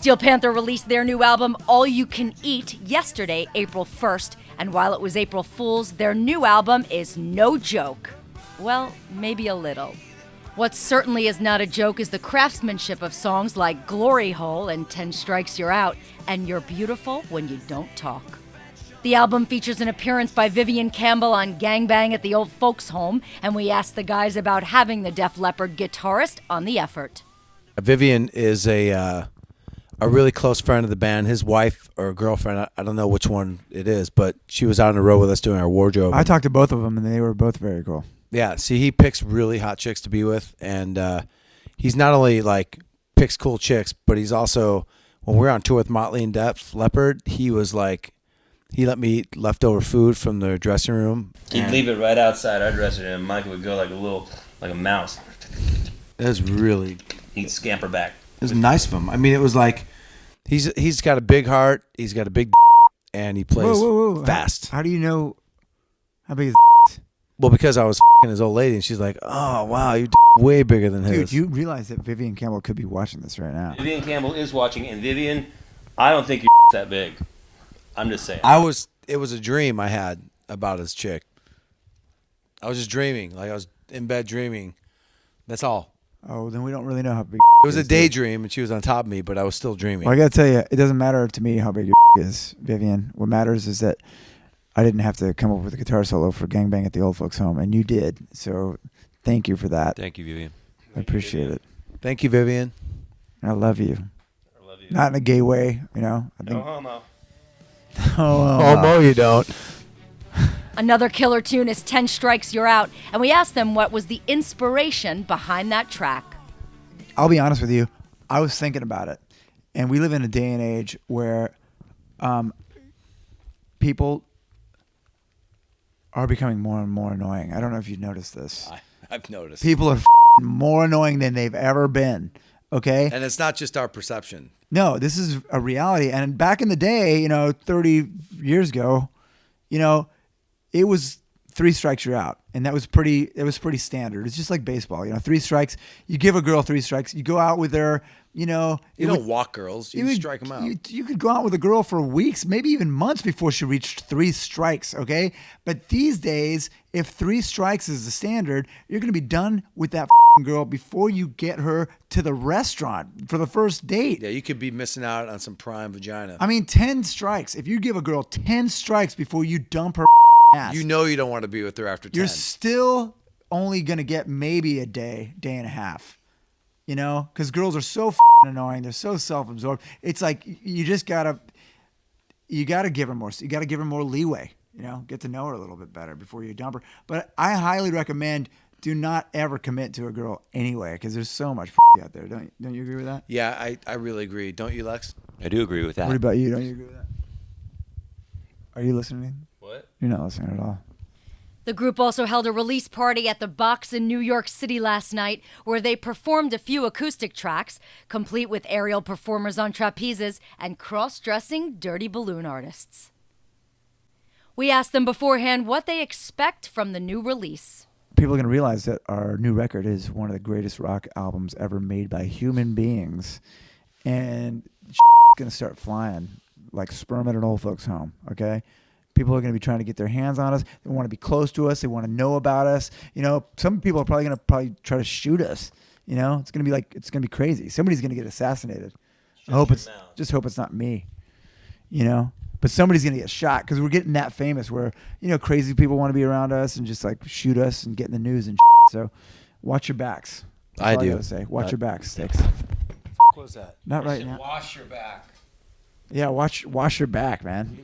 Steel Panther released their new album, All You Can Eat, yesterday, April 1st. And while it was April Fool's, their new album is no joke. Well, maybe a little. What certainly is not a joke is the craftsmanship of songs like Glory Hole and 10 Strikes You're Out, and You're Beautiful When You Don't Talk. The album features an appearance by Vivian Campbell on Gangbang at the Old Folks Home, and we asked the guys about having the Def Leppard guitarist on the effort. Vivian is a really close friend of the band. His wife or girlfriend, I don't know which one it is, but she was out on the road with us doing our wardrobe. I talked to both of them, and they were both very cool. Yeah, see, he picks really hot chicks to be with, and he's not only like picks cool chicks, but he's also, when we were on tour with Motley and Def Leppard, he was like, he let me eat leftover food from the dressing room. He'd leave it right outside our dressing room, and Mike would go like a mouse. It was really... He'd scamper back. It was nice of him. I mean, it was like, he's got a big heart, he's got a big and he plays fast. How do you know how big is Well, because I was f***ing his old lady, and she's like, oh, wow, you're way bigger than his. Dude, you realize that Vivian Campbell could be watching this right now. Vivian Campbell is watching, and Vivian, I don't think you're that big. I'm just saying. It was a dream I had about his chick. I was just dreaming. Like, I was in bed dreaming. That's all. Oh, then we don't really know how big It was a daydream, and she was on top of me, but I was still dreaming. Well, I got to tell you, it doesn't matter to me how big your is, Vivian. What matters is that I didn't have to come up with a guitar solo for Gangbang at the Old Folks Home, and you did. So thank you for that. Thank you, Vivian. I appreciate it. Thank you, Vivian. I love you. I love you. Not in a gay way, you know. No homo. Homo, you don't. Another killer tune is 10 Strikes You're Out, and we asked them what was the inspiration behind that track. I'll be honest with you. I was thinking about it. And we live in a day and age where people are becoming more and more annoying. I don't know if you've noticed this. I've noticed. People are more annoying than they've ever been. Okay? And it's not just our perception. No, this is a reality. And back in the day, 30 years ago, it was 3 strikes, you're out. And it was pretty standard. It's just like baseball, 3 strikes. You give a girl 3 strikes. You go out with her, You don't walk girls. You strike them out. You could go out with a girl for weeks, maybe even months before she reached 3 strikes, okay? But these days, if 3 strikes is the standard, you're going to be done with that girl before you get her to the restaurant for the first date. Yeah, you could be missing out on some prime vagina. I mean, 10 strikes. If you give a girl 10 strikes before you dump her ass, you know you don't want to be with her after 10. You're still only going to get maybe a day and a half. Because girls are so annoying. They're so self-absorbed. It's like you gotta give her more. You gotta give her more leeway. Get to know her a little bit better before you dump her. But I highly recommend do not ever commit to a girl anyway, because there's so much out there. Don't you agree with that? Yeah, I really agree. Don't you, Lex? I do agree with that. What about you? Don't you agree with that? Are you listening? What? You're not listening at all. The group also held a release party at the Box in New York City last night, where they performed a few acoustic tracks, complete with aerial performers on trapezes and cross-dressing dirty balloon artists. We asked them beforehand what they expect from the new release. People are going to realize that our new record is one of the greatest rock albums ever made by human beings. And it's going to start flying like sperm at an old folks' home, okay? People are going to be trying to get their hands on us. They want to be close to us. They want to know about us. Some people are probably going to try to shoot us. It's going to be crazy. Somebody's going to get assassinated. Just hope it's not me. But somebody's going to get shot because we're getting that famous where, crazy people want to be around us and just like shoot us and get in the news and shit. So watch your backs. That's all I gotta say. Watch your backs, Sticks. What was that? Not right now. Wash your back. Yeah, wash your back, man.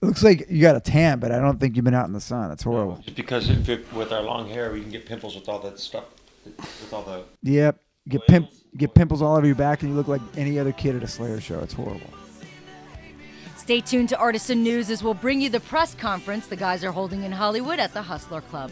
It looks like you got a tan, but I don't think you've been out in the sun. That's horrible. Just because with our long hair, we can get pimples with all that stuff, with all the... Yep. Get pimples all over your back, and you look like any other kid at a Slayer show. It's horrible. Stay tuned to Artisan News as we'll bring you the press conference the guys are holding in Hollywood at the Hustler Club.